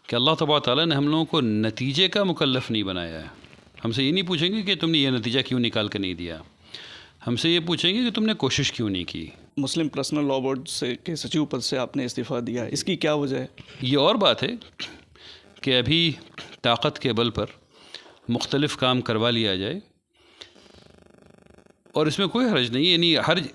کہ اللہ تبارک تعالیٰ نے ہم لوگوں کو نتیجے کا مکلف نہیں بنایا ہے. ہم سے یہ نہیں پوچھیں گے کہ تم نے یہ نتیجہ کیوں نکال کے نہیں دیا. ہم سے یہ پوچھیں گے کہ تم نے کوشش کیوں نہیں کی. مسلم پرسنل لاء بورڈ کے سچیو پد سے آپ نے استعفیٰ دیا، اس کی کیا وجہ ہے؟ یہ اور بات ہے کہ ابھی طاقت کے بل پر مختلف کام کروا لیا جائے اور اس میں کوئی حرج نہیں، یعنی حرج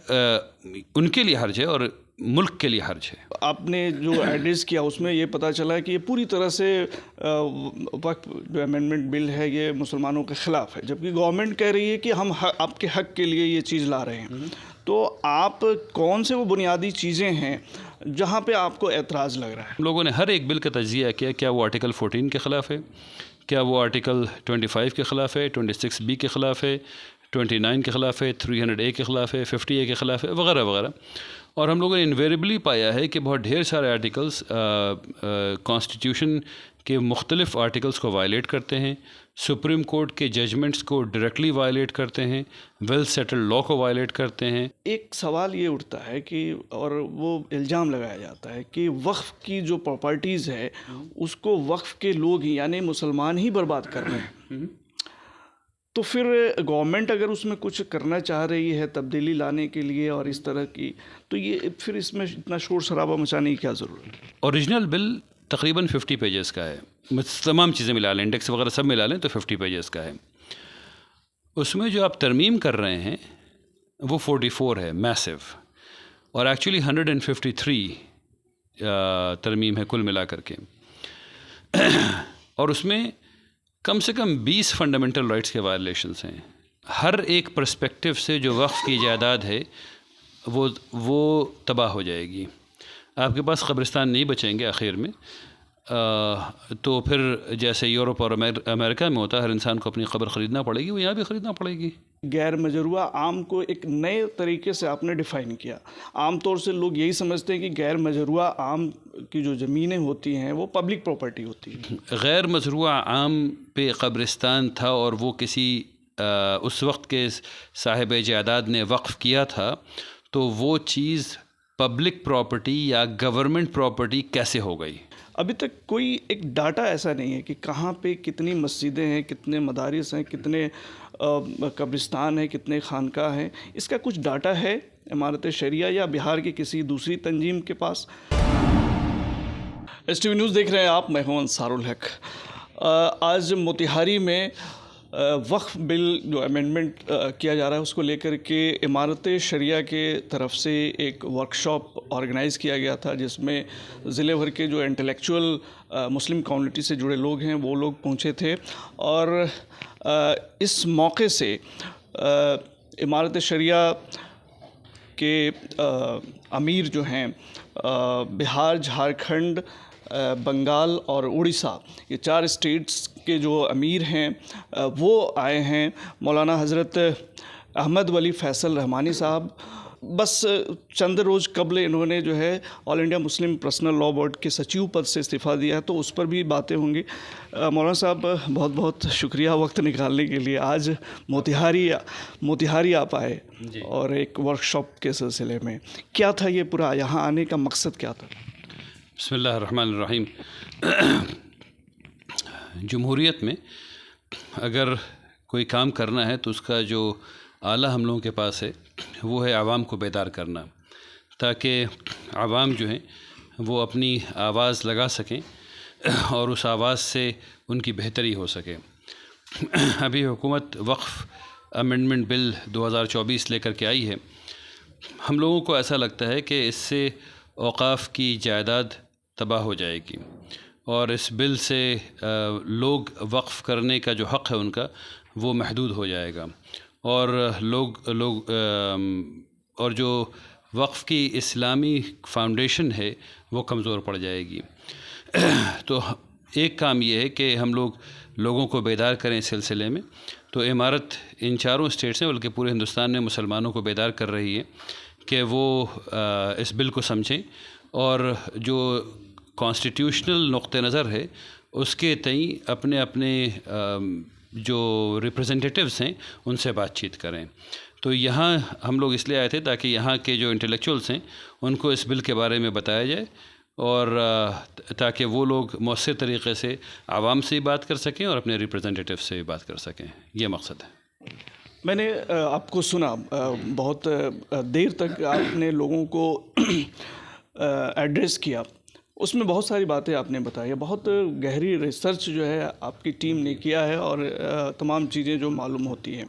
ان کے لیے حرج ہے اور ملک کے لیے حرج ہے. آپ نے جو ایڈریس کیا اس میں یہ پتہ چلا ہے کہ یہ پوری طرح سے وقف جو امینڈمنٹ بل ہے یہ مسلمانوں کے خلاف ہے، جبکہ گورنمنٹ کہہ رہی ہے کہ ہم آپ کے حق کے لیے یہ چیز لا رہے ہیں. تو آپ کون سے وہ بنیادی چیزیں ہیں جہاں پہ آپ کو اعتراض لگ رہا ہے؟ ہم لوگوں نے ہر ایک بل کا تجزیہ کیا، کیا وہ آرٹیکل 14 کے خلاف ہے، کیا وہ آرٹیکل 25 کے خلاف ہے، 26B کے خلاف ہے، 29 کے خلاف ہے، 300A کے خلاف ہے، 50A کے خلاف ہے، وغیرہ وغیرہ. اور ہم لوگوں نے انویریبلی پایا ہے کہ بہت ڈھیر سارے آرٹیکلس کانسٹیٹیوشن کے مختلف آرٹیکلس کو وائلیٹ کرتے ہیں، سپریم کورٹ کے ججمنٹس کو ڈائریکٹلی وائلیٹ کرتے ہیں، ویل سیٹلڈ لاء کو وائلیٹ کرتے ہیں. ایک سوال یہ اٹھتا ہے کہ اور وہ الزام لگایا جاتا ہے کہ وقف کی جو پراپرٹیز ہے اس کو وقف کے لوگ ہی یعنی مسلمان ہی برباد کر رہے ہیں. تو پھر گورنمنٹ اگر اس میں کچھ کرنا چاہ رہی ہے تبدیلی لانے کے لیے اور اس طرح کی، تو یہ پھر اس میں اتنا شور شرابہ مچانے کی کیا ضرورت ہے؟ اوریجنل بل تقریباً 50 پیجز کا ہے، تمام چیزیں ملا لیں، انڈیکس وغیرہ سب ملا لیں تو 50 پیجز کا ہے. اس میں جو آپ ترمیم کر رہے ہیں وہ 44 ہے، میسو، اور ایکچولی 153 ترمیم ہے کل ملا کر کے. اور اس میں کم سے کم 20 فنڈامنٹل رائٹس کے وائلیشنس ہیں. ہر ایک پرسپیکٹیو سے جو وقف کی جائیداد ہے وہ تباہ ہو جائے گی. آپ کے پاس قبرستان نہیں بچیں گے آخر میں. تو پھر جیسے یورپ اور امریکہ میں ہوتا ہے، ہر انسان کو اپنی قبر خریدنا پڑے گی، وہ یہاں بھی خریدنا پڑے گی. غیر مجروحہ عام کو ایک نئے طریقے سے آپ نے ڈیفائن کیا. عام طور سے لوگ یہی سمجھتے ہیں کہ غیر مجروحہ عام کی جو زمینیں ہوتی ہیں وہ پبلک پراپرٹی ہوتی ہیں. غیر مزروعہ عام پہ قبرستان تھا اور وہ کسی اس وقت کے صاحب جائیداد نے وقف کیا تھا، تو وہ چیز پبلک پراپرٹی یا گورنمنٹ پراپرٹی کیسے ہو گئی؟ ابھی تک کوئی ایک ڈاٹا ایسا نہیں ہے کہ کہاں پہ کتنی مسجدیں ہیں، کتنے مدارس ہیں، کتنے قبرستان ہیں، کتنے خانقاہ ہیں. اس کا کچھ ڈاٹا ہے امارت شریعہ یا بہار کی کسی دوسری تنظیم کے پاس؟ ایس ٹی وی نیوز دیکھ رہے ہیں آپ، میں ہوں انصار الحق. آج موتیہاری میں وقف بل جو امینڈمنٹ کیا جا رہا ہے اس کو لے کر کے امارت شریعہ کے طرف سے ایک ورکشاپ آرگنائز کیا گیا تھا، جس میں ضلع بھر کے جو انٹلیکچوئل مسلم کمیونٹی سے جڑے لوگ ہیں وہ لوگ پہنچے تھے. اور اس موقع سے امارت شریعہ کے امیر جو ہیں بہار، جھارکھنڈ، بنگال اور اڑیسہ، یہ 4 اسٹیٹس کے جو امیر ہیں وہ آئے ہیں. مولانا حضرت احمد ولی فیصل رحمانی صاحب بس چند روز قبل انہوں نے جو ہے all India Muslim personal law board کے سچیو پد سے استعفیٰ دیا ہے، تو اس پر بھی باتیں ہوں گی. مولانا صاحب بہت بہت شکریہ وقت نکالنے کے لیے. آج موتیہاری آپ آئے اور ایک ورکشاپ کے سلسلے میں کیا تھا یہ پورا یہاں آنے کا مقصد کیا تھا؟ بسم اللہ الرحمن الرحیم. جمہوریت میں اگر کوئی کام کرنا ہے تو اس کا جو آلہ ہم لوگوں کے پاس ہے وہ ہے عوام کو بیدار کرنا، تاکہ عوام جو ہیں وہ اپنی آواز لگا سکیں اور اس آواز سے ان کی بہتری ہو سکے. ابھی حکومت وقف امینڈمنٹ بل 2024 لے کر کے آئی ہے. ہم لوگوں کو ایسا لگتا ہے کہ اس سے اوقاف کی جائیداد تباہ ہو جائے گی اور اس بل سے لوگ وقف کرنے کا جو حق ہے ان کا وہ محدود ہو جائے گا، اور لوگ اور جو وقف کی اسلامی فاؤنڈیشن ہے وہ کمزور پڑ جائے گی. تو ایک کام یہ ہے کہ ہم لوگوں کو بیدار کریں اس سلسلے میں. تو امارت ان 4 اسٹیٹس ہیں، بلکہ پورے ہندوستان میں مسلمانوں کو بیدار کر رہی ہے کہ وہ اس بل کو سمجھیں اور جو کانسٹیٹیوشنل نقطہ نظر ہے اس کے تئیں اپنے جو ریپرزنٹیٹیوز ہیں ان سے بات چیت کریں. تو یہاں ہم لوگ اس لیے آئے تھے تاکہ یہاں کے جو انٹلیکچوئلس ہیں ان کو اس بل کے بارے میں بتایا جائے اور تاکہ وہ لوگ مؤثر طریقے سے عوام سے بھی بات کر سکیں اور اپنے ریپرزنٹیٹیو سے بھی بات کر سکیں. یہ مقصد ہے. میں نے آپ کو سنا، بہت دیر تک آپ نے لوگوں کو ایڈریس کیا، اس میں بہت ساری باتیں آپ نے بتائی، بہت گہری ریسرچ جو ہے آپ کی ٹیم نے کیا ہے اور تمام چیزیں جو معلوم ہوتی ہیں.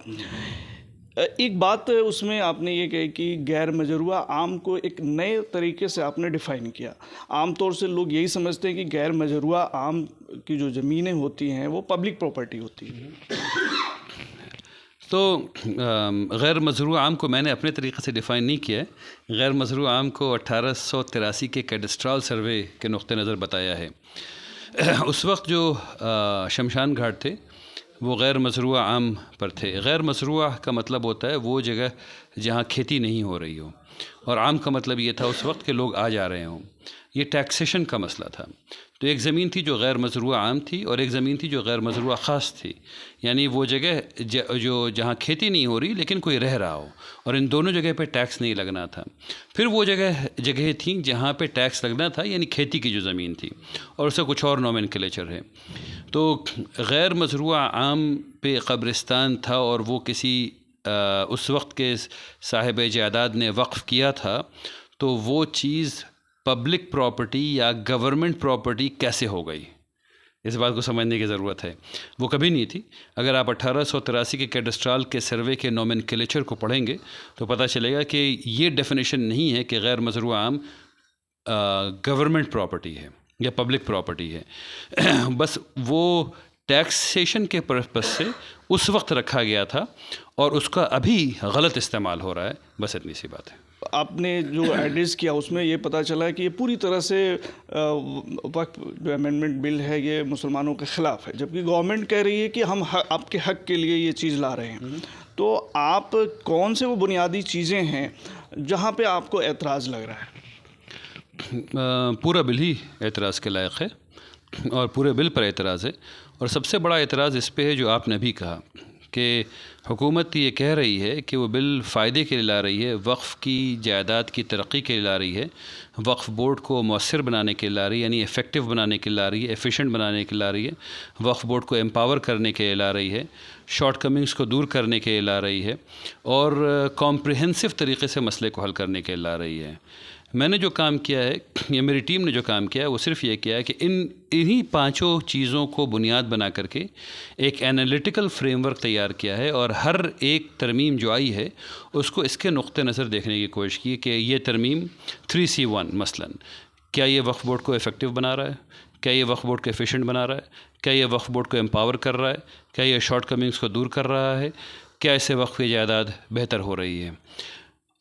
ایک بات اس میں آپ نے یہ کہی کہ غیر مجروحہ عام کو ایک نئے طریقے سے آپ نے ڈیفائن کیا. عام طور سے لوگ یہی سمجھتے ہیں کہ غیر مجروحہ عام کی جو زمینیں ہوتی ہیں وہ پبلک پراپرٹی ہوتی ہیں. تو غیر مزروع عام کو میں نے اپنے طریقے سے ڈیفائن نہیں کیا ہے. غیر مزروع عام کو 1883 کے کیڈسٹرال سروے کے نقطہ نظر بتایا ہے. اس وقت جو شمشان گھاٹ تھے وہ غیر مزروع عام پر تھے. غیر مزروع کا مطلب ہوتا ہے وہ جگہ جہاں کھیتی نہیں ہو رہی ہو، اور عام کا مطلب یہ تھا اس وقت کہ لوگ آ جا رہے ہوں. یہ ٹیکسیشن کا مسئلہ تھا. تو ایک زمین تھی جو غیر مزروع عام تھی اور ایک زمین تھی جو غیر مزروع خاص تھی، یعنی وہ جگہ جو جہاں کھیتی نہیں ہو رہی لیکن کوئی رہ رہا ہو، اور ان دونوں جگہ پہ ٹیکس نہیں لگنا تھا. پھر وہ جگہیں تھیں جہاں پہ ٹیکس لگنا تھا، یعنی کھیتی کی جو زمین تھی، اور اسے کچھ اور نومنکلیچر ہے. تو غیر مزروع عام پہ قبرستان تھا اور وہ کسی اس وقت کے صاحب جائیداد نے وقف کیا تھا، تو وہ چیز پبلک پراپرٹی یا گورنمنٹ پراپرٹی کیسے ہو گئی، اس بات کو سمجھنے کی ضرورت ہے. وہ کبھی نہیں تھی. اگر آپ 1883 کے کیڈسٹرال کے سروے کے نومنکلیچر کو پڑھیں گے تو پتہ چلے گا کہ یہ ڈیفینیشن نہیں ہے کہ غیر مزروع عام گورنمنٹ پراپرٹی ہے یا پبلک پراپرٹی ہے. بس وہ ٹیکسیشن کے پرپس سے اس وقت رکھا گیا تھا اور اس کا ابھی غلط استعمال ہو رہا ہے. بس اتنی سی بات ہے. آپ نے جو ایڈریس کیا اس میں یہ پتہ چلا کہ یہ پوری طرح سے وقت جو امینڈمنٹ بل ہے یہ مسلمانوں کے خلاف ہے، جبکہ گورنمنٹ کہہ رہی ہے کہ ہم آپ کے حق کے لیے یہ چیز لا رہے ہیں. تو آپ کون سے وہ بنیادی چیزیں ہیں جہاں پہ آپ کو اعتراض لگ رہا ہے؟ پورا بل ہی اعتراض کے لائق ہے اور پورے بل پر اعتراض ہے. اور سب سے بڑا اعتراض اس پہ ہے جو آپ نے بھی کہا کہ حکومت یہ کہہ رہی ہے کہ وہ بل فائدے کے لیے لا رہی ہے، وقف کی جائیداد کی ترقی کے لیے لا رہی ہے، وقف بورڈ کو مؤثر بنانے کے لیے لا رہی ہے، یعنی ایفیکٹو بنانے کے لیے لا رہی ہے، ایفیشینٹ بنانے کے لیے لا رہی ہے، وقف بورڈ کو امپاور کرنے کے لیے لا رہی ہے، شارٹ کمنگز کو دور کرنے کے لیے لا رہی ہے، اور کمپریہنسو طریقے سے مسئلے کو حل کرنے کے لیے لا رہی ہے. میں نے جو کام کیا ہے یا میری ٹیم نے جو کام کیا ہے وہ صرف یہ کیا ہے کہ انہی پانچوں چیزوں کو بنیاد بنا کر کے ایک انالیٹیکل فریم ورک تیار کیا ہے، اور ہر ایک ترمیم جو آئی ہے اس کو اس کے نقطہ نظر دیکھنے کی کوشش کی کہ یہ ترمیم 3C1 مثلاً کیا یہ وقف بورڈ کو افیکٹو بنا رہا ہے، کیا یہ وقف بورڈ کو ایفیشینٹ بنا رہا ہے، کیا یہ وقف بورڈ کو امپاور کر رہا ہے، کیا یہ شارٹ کمنگز کو دور کر رہا ہے، کیا اس سے وقف کی جائیداد بہتر ہو رہی ہے.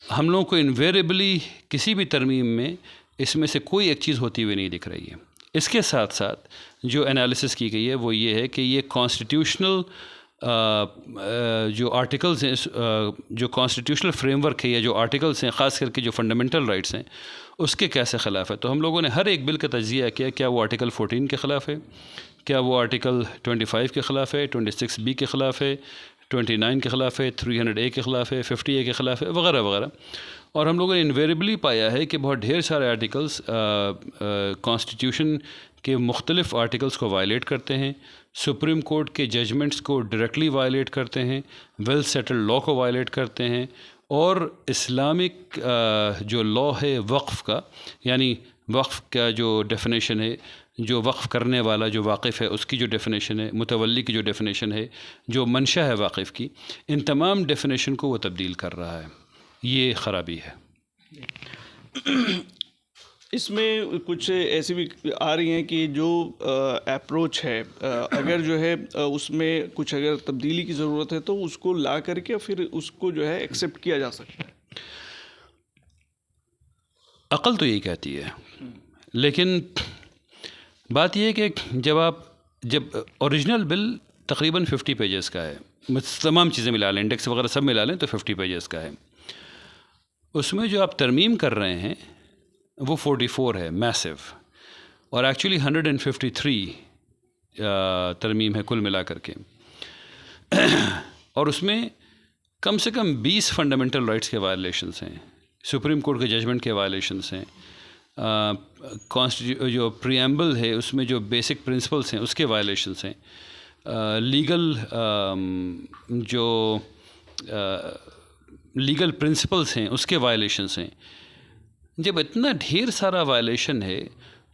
ہم لوگوں کو انویریبلی کسی بھی ترمیم میں اس میں سے کوئی ایک چیز ہوتی ہوئی نہیں دکھ رہی ہے. اس کے ساتھ ساتھ جو انالیسس کی گئی ہے وہ یہ ہے کہ یہ کانسٹیٹیوشنل جو آرٹیکلز ہیں، جو کانسٹیٹیوشنل فریم ورک ہے یا جو آرٹیکلز ہیں، خاص کر کے جو فنڈامنٹل رائٹس ہیں، اس کے کیسے خلاف ہے. تو ہم لوگوں نے ہر ایک بل کا تجزیہ کیا، کیا وہ آرٹیکل 14 کے خلاف ہے، کیا وہ آرٹیکل 25 کے خلاف ہے، 26B کے خلاف ہے، 29 کے خلاف ہے، 300A کے خلاف ہے، 50A کے خلاف ہے، وغیرہ وغیرہ. اور ہم لوگوں نے انویریبلی پایا ہے کہ بہت ڈھیر سارے آرٹیکلز کانسٹیٹیوشن کے مختلف آرٹیکلز کو وائلیٹ کرتے ہیں، سپریم کورٹ کے ججمنٹس کو ڈائریکٹلی وائلیٹ کرتے ہیں، ویل سیٹلڈ لا کو وائلیٹ کرتے ہیں، اور اسلامک جو لا ہے وقف کا، یعنی وقف کا جو ڈیفینیشن ہے، جو وقف کرنے والا جو واقف ہے اس کی جو ڈیفینیشن ہے، متولی کی جو ڈیفینیشن ہے، جو منشا ہے واقف کی، ان تمام ڈیفینیشن کو وہ تبدیل کر رہا ہے. یہ خرابی ہے. اس میں کچھ ایسی بھی آ رہی ہیں کہ جو اپروچ ہے، اگر جو ہے اس میں کچھ اگر تبدیلی کی ضرورت ہے تو اس کو لا کر کے پھر اس کو جو ہے ایکسیپٹ کیا جا سکتا ہے. عقل تو یہی کہتی ہے، لیکن بات یہ ہے کہ جب اوریجنل بل تقریباً 50 پیجز کا ہے، تمام چیزیں ملا لیں، انڈیکس وغیرہ سب ملا لیں تو 50 پیجز کا ہے. اس میں جو آپ ترمیم کر رہے ہیں وہ 44 ہے، میسو، اور ایکچولی 153 ترمیم ہے کل ملا کر کے. اور اس میں کم سے کم 20 فنڈامنٹل رائٹس کے وائلیشنس ہیں، سپریم کورٹ کے ججمنٹ کے وائلیشنس ہیں، جو پریامبل ہے اس میں جو بیسک پرنسپلس ہیں اس کے وائلیشنس ہیں، لیگل جو لیگل پرنسپلس ہیں اس کے وائلیشنس ہیں. جب اتنا ڈھیر سارا وائلیشن ہے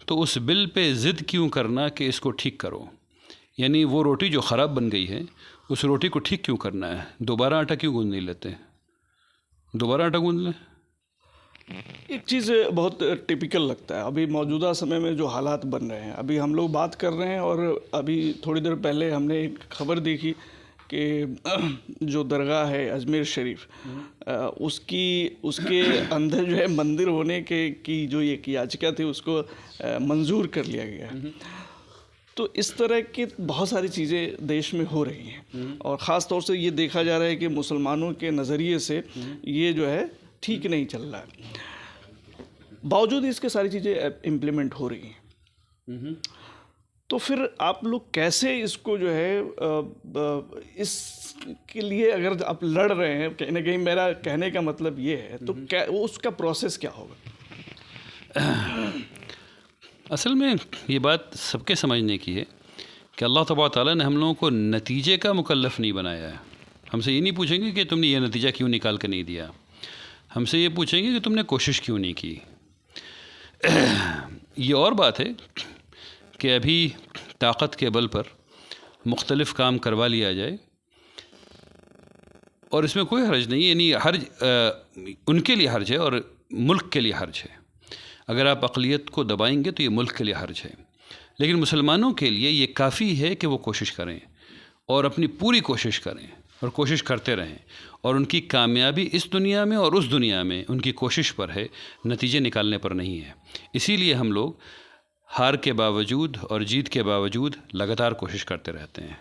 تو اس بل پہ ضد کیوں کرنا کہ اس کو ٹھیک کرو؟ یعنی وہ روٹی جو خراب بن گئی ہے اس روٹی کو ٹھیک کیوں کرنا ہے؟ دوبارہ آٹا کیوں گوندھ نہیں لیتے؟ دوبارہ آٹا گوندھ لیں. ایک چیز بہت ٹپیکل لگتا ہے ابھی موجودہ سمے میں جو حالات بن رہے ہیں، ابھی ہم لوگ بات کر رہے ہیں اور ابھی تھوڑی دیر پہلے ہم نے ایک خبر دیکھی کہ جو درگاہ ہے اجمیر شریف، اس کے اندر جو ہے مندر ہونے کی جو ایک یاچکا تھی اس کو منظور کر لیا گیا. تو اس طرح کی بہت ساری چیزیں دیش میں ہو رہی ہیں، اور خاص طور سے یہ دیکھا جا رہا ہے کہ مسلمانوں کے نظریے سے یہ جو ہے ٹھیک نہیں چل رہا ہے، باوجود اس کے ساری چیزیں امپلیمنٹ ہو رہی ہیں. تو پھر آپ لوگ کیسے اس کو جو ہے اس کے لیے اگر آپ لڑ رہے ہیں، کہیں نہ کہیں میرا کہنے کا مطلب یہ ہے، تو اس کا پروسیس کیا ہوگا؟ اصل میں یہ بات سب کے سمجھنے کی ہے کہ اللہ تبارک تعالیٰ نے ہم لوگوں کو نتیجے کا مکلف نہیں بنایا ہے. ہم سے یہ نہیں پوچھیں گے کہ تم نے یہ نتیجہ کیوں نکال کے نہیں دیا، ہم سے یہ پوچھیں گے کہ تم نے کوشش کیوں نہیں کی. یہ اور بات ہے کہ ابھی طاقت کے بل پر مختلف کام کروا لیا جائے اور اس میں کوئی حرج نہیں، یعنی حرج ان کے لیے حرج ہے اور ملک کے لیے حرج ہے. اگر آپ اقلیت کو دبائیں گے تو یہ ملک کے لیے حرج ہے، لیکن مسلمانوں کے لیے یہ کافی ہے کہ وہ کوشش کریں اور اپنی پوری کوشش کریں اور کوشش کرتے رہیں، اور ان کی کامیابی اس دنیا میں اور اس دنیا میں ان کی کوشش پر ہے، نتیجے نکالنے پر نہیں ہے. اسی لیے ہم لوگ ہار کے باوجود اور جیت کے باوجود لگاتار کوشش کرتے رہتے ہیں.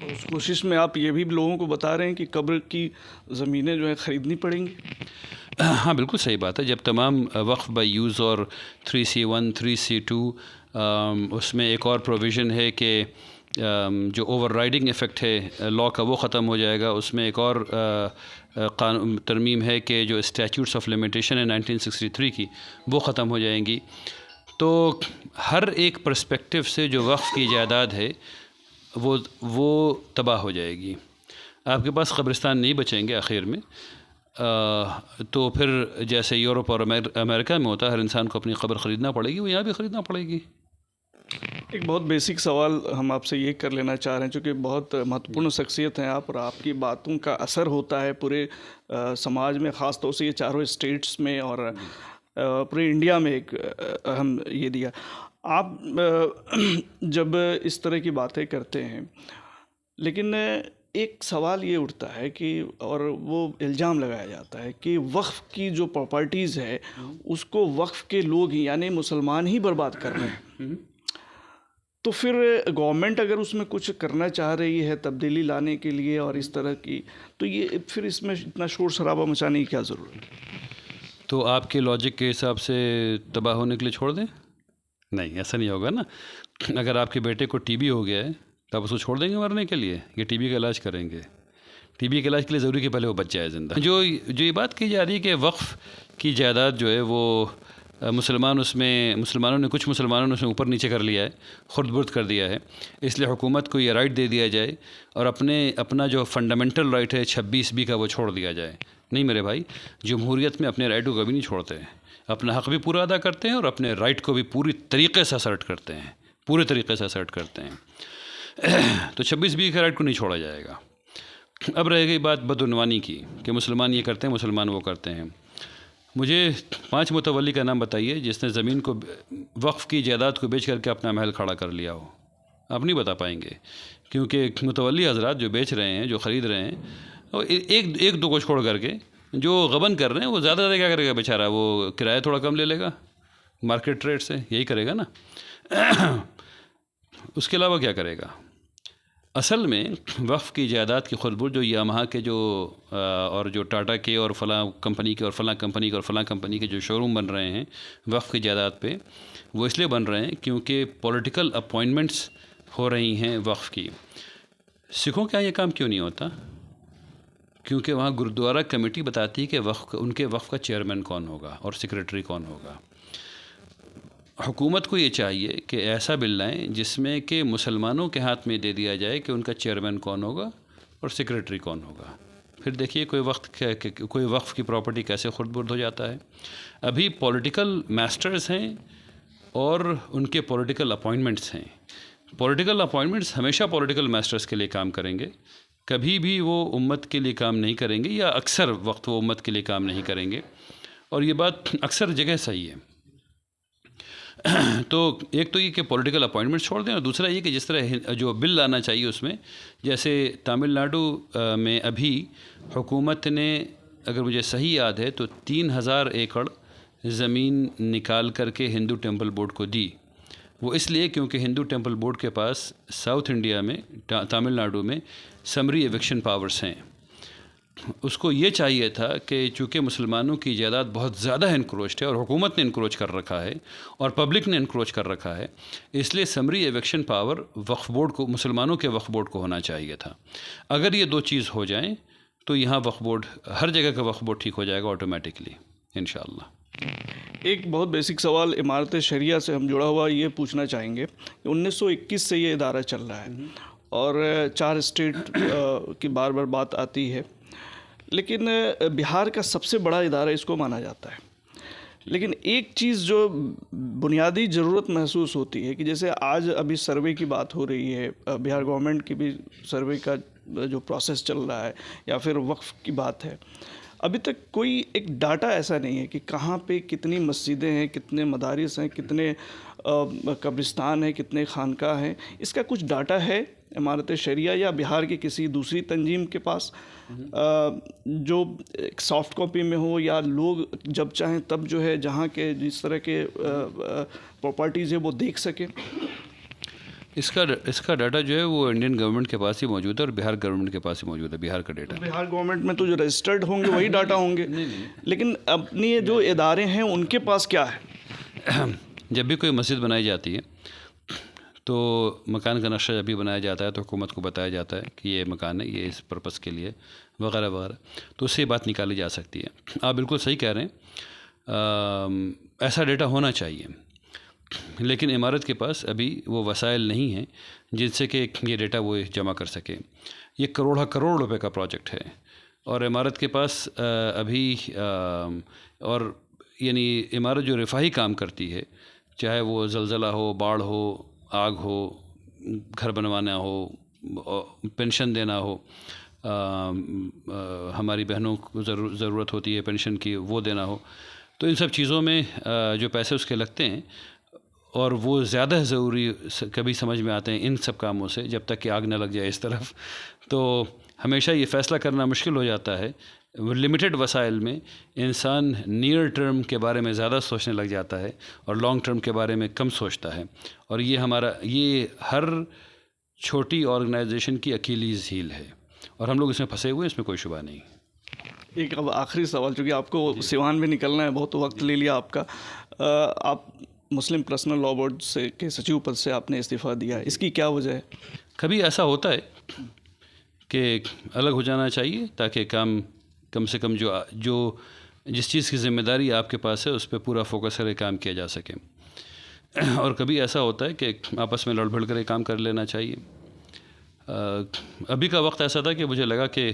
اس کوشش میں آپ یہ بھی لوگوں کو بتا رہے ہیں کہ قبر کی زمینیں جو ہیں خریدنی پڑیں گی. ہاں بالکل صحیح بات ہے. جب تمام وقف بائی یوز اور 3C1 3C2 اس میں ایک اور پروویژن ہے کہ جو اوور رائڈنگ ایفیکٹ ہے لا کا وہ ختم ہو جائے گا. اس میں ایک اور ترمیم ہے کہ جو اسٹیچوٹس آف لمیٹیشن ہے 1963 کی وہ ختم ہو جائیں گی. تو ہر ایک پرسپیکٹو سے جو وقف کی جائیداد ہے وہ تباہ ہو جائے گی. آپ کے پاس قبرستان نہیں بچیں گے آخر میں. تو پھر جیسے یورپ اور امریکہ میں ہوتا ہے، ہر انسان کو اپنی قبر خریدنا پڑے گی، وہ یہاں بھی خریدنا پڑے گی. ایک بہت بیسک سوال ہم آپ سے یہ کر لینا چاہ رہے ہیں، چونکہ بہت مہتوپورن شخصیت ہیں آپ، اور آپ کی باتوں کا اثر ہوتا ہے پورے سماج میں، خاص طور سے یہ چاروں اسٹیٹس میں اور پورے انڈیا میں ایک اہم یہ دیا. آپ جب اس طرح کی باتیں کرتے ہیں، لیکن ایک سوال یہ اٹھتا ہے کہ، اور وہ الزام لگایا جاتا ہے کہ وقف کی جو پراپرٹیز ہے اس کو وقف کے لوگ ہی یعنی مسلمان ہی برباد کر رہے ہیں. تو پھر گورنمنٹ اگر اس میں کچھ کرنا چاہ رہی ہے تبدیلی لانے کے لیے اور اس طرح کی، تو یہ پھر اس میں اتنا شور شرابہ مچانے کی کیا ضرورت ہے؟ تو آپ کے لاجک کے حساب سے تباہ ہونے کے لیے چھوڑ دیں؟ نہیں، ایسا نہیں ہوگا نا. اگر آپ کے بیٹے کو ٹی بی ہو گیا ہے تو آپ اس کو چھوڑ دیں گے مرنے کے لیے، یہ ٹی بی کا علاج کریں گے؟ ٹی بی کے علاج کے لیے ضروری کہ پہلے وہ بچ جائے زندہ. جو یہ بات کی جا رہی ہے کہ وقف کی جائیداد جو ہے وہ مسلمانوں نے کچھ مسلمانوں نے اس میں اوپر نیچے کر لیا ہے، خرد برد کر دیا ہے، اس لیے حکومت کو یہ رائٹ دے دیا جائے اور اپنا جو فنڈامنٹل رائٹ ہے 26B کا وہ چھوڑ دیا جائے. نہیں میرے بھائی، جمہوریت میں اپنے رائٹ کو کبھی نہیں چھوڑتے ہیں، اپنا حق بھی پورا ادا کرتے ہیں اور اپنے رائٹ کو بھی پوری طریقے سے اسرٹ کرتے ہیں، پورے طریقے سے اسرٹ کرتے ہیں. تو 26B کا رائٹ کو نہیں چھوڑا جائے گا. اب رہ گئی بات بدعنوانی کی کہ مسلمان یہ کرتے ہیں، مسلمان وہ کرتے ہیں. مجھے 5 متولی کا نام بتائیے جس نے زمین کو وقف کی جائیداد کو بیچ کر کے اپنا محل کھڑا کر لیا ہو. آپ نہیں بتا پائیں گے، کیونکہ متولی حضرات جو بیچ رہے ہیں، جو خرید رہے ہیں، ایک دو کو چھوڑ کر کے جو غبن کر رہے ہیں وہ زیادہ کیا کرے گا بیچارہ؟ وہ کرایہ تھوڑا کم لے لے گا مارکیٹ ریٹ سے، یہی کرے گا نا. اس کے علاوہ کیا کرے گا؟ اصل میں وقف کی جائیداد کی خود برد جو یامہا کے اور جو ٹاٹا کے اور فلاں کمپنی کے اور فلاں کمپنی کے اور فلاں کمپنی کے جو شو روم بن رہے ہیں وقف کی جائیداد پہ، وہ اس لیے بن رہے ہیں کیونکہ پولیٹیکل اپوائنٹمنٹس ہو رہی ہیں وقف کی. سکھوں کے یہاں یہ کام کیوں نہیں ہوتا؟ کیونکہ وہاں گرودوارہ کمیٹی بتاتی ہے کہ ان کے وقف کا چیئرمین کون ہوگا اور سیکریٹری کون ہوگا. حکومت کو یہ چاہیے کہ ایسا بل لائیں جس میں کہ مسلمانوں کے ہاتھ میں دے دیا جائے کہ ان کا چیئرمین کون ہوگا اور سیکریٹری کون ہوگا. پھر دیکھیے کوئی وقف کی پراپرٹی کیسے خرد برد ہو جاتا ہے. ابھی پولیٹیکل ماسٹرز ہیں اور ان کے پولیٹیکل اپوائنٹمنٹس ہیں. پولیٹیکل اپوائنٹمنٹس ہمیشہ پولیٹیکل ماسٹرز کے لیے کام کریں گے, کبھی بھی وہ امت کے لیے کام نہیں کریں گے, یا اکثر وقت وہ امت کے لیے کام نہیں کریں گے, اور یہ بات اکثر جگہ صحیح ہے. تو ایک تو یہ کہ پولیٹیکل اپوائنٹمنٹ چھوڑ دیں, اور دوسرا یہ کہ جس طرح جو بل لانا چاہیے اس میں, جیسے تامل ناڈو میں ابھی حکومت نے, اگر مجھے صحیح یاد ہے تو 3000 ایکڑ زمین نکال کر کے ہندو ٹیمپل بورڈ کو دی. وہ اس لیے کیونکہ ہندو ٹیمپل بورڈ کے پاس ساؤتھ انڈیا میں, تامل ناڈو میں سمری ایوکشن پاورز ہیں. اس کو یہ چاہیے تھا کہ چونکہ مسلمانوں کی جائیداد بہت زیادہ انکروچڈ ہے, اور حکومت نے انکروچ کر رکھا ہے اور پبلک نے انکروچ کر رکھا ہے, اس لیے سمری ایوکشن پاور وقف بورڈ کو, مسلمانوں کے وقف بورڈ کو ہونا چاہیے تھا. اگر یہ 2 چیز ہو جائیں تو یہاں وقف بورڈ, ہر جگہ کا وقف بورڈ ٹھیک ہو جائے گا آٹومیٹکلی انشاءاللہ. ایک بہت بیسک سوال امارت شریعہ سے ہم جڑا ہوا یہ پوچھنا چاہیں گے کہ 1921 سے یہ ادارہ چل رہا ہے اور 4 اسٹیٹ کی بار بار بات آتی ہے, لیکن بہار کا سب سے بڑا ادارہ اس کو مانا جاتا ہے. لیکن ایک چیز جو بنیادی ضرورت محسوس ہوتی ہے کہ جیسے آج ابھی سروے کی بات ہو رہی ہے, بہار گورنمنٹ کی بھی سروے کا جو پروسیس چل رہا ہے, یا پھر وقف کی بات ہے, ابھی تک کوئی ایک ڈاٹا ایسا نہیں ہے کہ کہاں پہ کتنی مسجدیں ہیں, کتنے مدارس ہیں, کتنے قبرستان ہیں, کتنے خانقاہ ہیں. اس کا کچھ ڈاٹا ہے امارت شریعہ یا بہار کی کسی دوسری تنظیم کے پاس جو ایک سافٹ کاپی میں ہو, یا لوگ جب چاہیں تب جو ہے جہاں کے جس طرح کے پراپرٹیز ہے وہ دیکھ سکیں؟ اس کا ڈاٹا جو ہے وہ انڈین گورنمنٹ کے پاس ہی موجود ہے, اور بہار گورنمنٹ کے پاس ہی موجود ہے. بہار کا ڈیٹا, بہار گورنمنٹ میں تو جو رجسٹرڈ ہوں گے وہی ڈاٹا ہوں گے, لیکن اپنی جو ادارے ہیں ان کے پاس کیا ہے؟ جب بھی کوئی مسجد بنائی جاتی ہے تو مکان کا نقشہ جب بھی بنایا جاتا ہے تو حکومت کو بتایا جاتا ہے کہ یہ مکان ہے, یہ اس پرپس کے لیے وغیرہ وغیرہ, تو اس سے بات نکالی جا سکتی ہے. آپ بالکل صحیح کہہ رہے ہیں, ایسا ڈیٹا ہونا چاہیے, لیکن عمارت کے پاس ابھی وہ وسائل نہیں ہیں جن سے کہ یہ ڈیٹا وہ جمع کر سکے. یہ کروڑ روپے کا پروجیکٹ ہے, اور عمارت کے پاس ابھی اور یعنی عمارت جو رفاہی کام کرتی ہے, چاہے وہ زلزلہ ہو, باڑھ ہو, آگ ہو, گھر بنوانا ہو, پینشن دینا ہو, ہماری بہنوں کو ضرورت ہوتی ہے پینشن کی, وہ دینا ہو, تو ان سب چیزوں میں جو پیسے اس کے لگتے ہیں, اور وہ زیادہ ضروری کبھی سمجھ میں آتے ہیں ان سب کاموں سے جب تک کہ آگ نہ لگ جائے اس طرف. تو ہمیشہ یہ فیصلہ کرنا مشکل ہو جاتا ہے. لمیٹڈ وسائل میں انسان نیئر ٹرم کے بارے میں زیادہ سوچنے لگ جاتا ہے اور لانگ ٹرم کے بارے میں کم سوچتا ہے, اور یہ ہر چھوٹی آرگنائزیشن کی اکیلیز ہیل ہے, اور ہم لوگ اس میں پھنسے ہوئے ہیں, اس میں کوئی شبہ نہیں. ایک اب آخری سوال, چونکہ آپ کو سیوان میں نکلنا ہے, بہت وقت لے لیا آپ کا. آپ مسلم پرسنل لا بورڈ سے کے سچیو پد سے آپ نے استعفیٰ دیا, اس کی کیا وجہ ہے؟ کبھی ایسا ہوتا ہے کہ الگ ہو جانا چاہیے تاکہ کم سے کم جو جس چیز کی ذمہ داری آپ کے پاس ہے اس پہ پورا فوکس کرے کام کیا جا سکے, اور کبھی ایسا ہوتا ہے کہ آپس میں لڑ بھڑ کر کام کر لینا چاہیے. ابھی کا وقت ایسا تھا کہ مجھے لگا کہ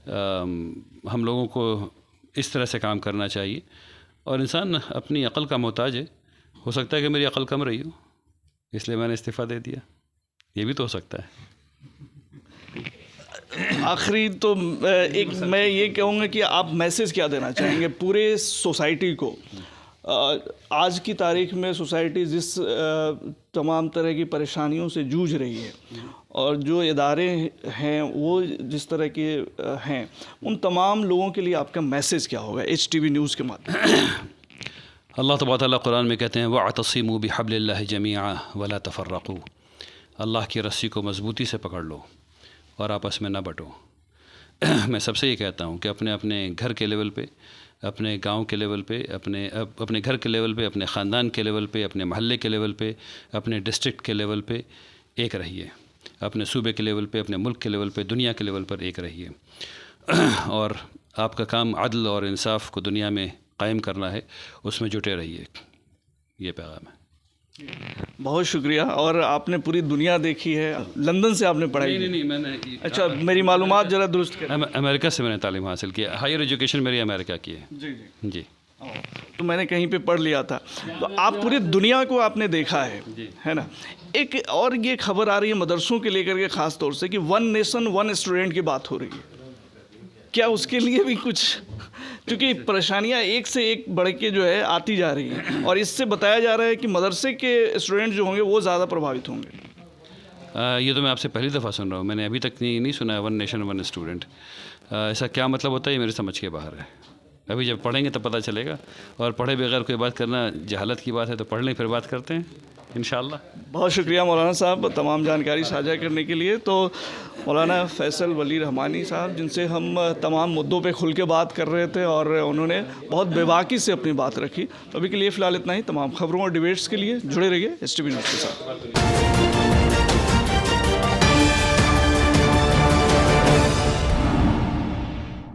ہم لوگوں کو اس طرح سے کام کرنا چاہیے, اور انسان اپنی عقل کا محتاج ہے. ہو سکتا ہے کہ میری عقل کم رہی ہو, اس لیے میں نے استعفیٰ دے دیا, یہ بھی تو ہو سکتا ہے. آخری تو ایک میں یہ کہوں گا کہ آپ میسیج کیا دینا چاہیں گے پورے سوسائٹی کو؟ آج کی تاریخ میں سوسائٹی جس تمام طرح کی پریشانیوں سے جوجھ رہی ہے, اور جو ادارے ہیں وہ جس طرح کے ہیں, ان تمام لوگوں کے لیے آپ کا میسیج کیا ہوگا HTV نیوز کے مادھیم سے؟ اللہ تبارک و تعالیٰ قرآن میں کہتے ہیں وَاعْتَصِمُوا بِحَبْلِ اللَّهِ جَمِيعًا وَلَا تَفَرَّقُوا, اللہ کی رسی کو مضبوطی سے پکڑ لو اور آپس میں نہ بٹو. میں سب سے یہ کہتا ہوں کہ اپنے گھر کے لیول پہ, اپنے گاؤں کے لیول پہ, اپنے گھر کے لیول پہ, اپنے خاندان کے لیول پہ, اپنے محلے کے لیول پہ, اپنے ڈسٹرکٹ کے لیول پہ ایک رہیے, اپنے صوبے کے لیول پہ, اپنے ملک کے لیول پہ, دنیا کے لیول پر ایک رہیے, اور آپ کا کام عدل اور انصاف کو دنیا میں قائم کرنا ہے, اس میں جٹے رہیے. یہ پیغام ہے. بہت شکریہ. اور آپ نے پوری دنیا دیکھی ہے. لندن سے آپ نے پڑھائی کی؟ نہیں میں نے اچھا میری معلومات ذرا درست کریں. امریکہ سے میں نے تعلیم حاصل کی ہے. ہائر ایجوکیشن میری امریکہ کی ہے. جی جی جی تو میں نے کہیں پہ پڑھ لیا تھا. تو آپ پوری دنیا کو آپ نے دیکھا ہے نا. ایک اور یہ خبر آ رہی ہے مدرسوں کے لے کر کے خاص طور سے کہ 1 نیشن 1 اسٹوڈنٹ کی بات ہو رہی ہے. کیا اس کے لیے بھی کچھ، کیونکہ پریشانیاں ایک سے ایک بڑھ کے جو ہے آتی جا رہی ہیں، اور اس سے بتایا جا رہا ہے کہ مدرسے کے اسٹوڈنٹ جو ہوں گے وہ زیادہ پربھاوت ہوں گے. یہ تو میں آپ سے پہلی دفعہ سن رہا ہوں. میں نے ابھی تک نہیں سنا ہے 1 نیشن 1 اسٹوڈنٹ. ایسا کیا مطلب ہوتا ہے یہ میرے سمجھ کے باہر ہے. ابھی جب پڑھیں گے تب پتہ چلے گا. اور پڑھے بغیر کوئی بات کرنا جہالت کی بات ہے، تو پڑھ لیں پھر بات کرتے ہیں انشاءاللہ. بہت شکریہ مولانا صاحب تمام جانکاری ساجھا کرنے کے لیے. تو مولانا فیصل ولی رحمانی صاحب جن سے ہم تمام مدعوں پہ کھل کے بات کر رہے تھے، اور انہوں نے بہت بے باکی سے اپنی بات رکھی. تو ابھی کے لیے فی الحال اتنا ہی. تمام خبروں اور ڈیبیٹس کے لیے جڑے رہیے STV نیوز کے ساتھ.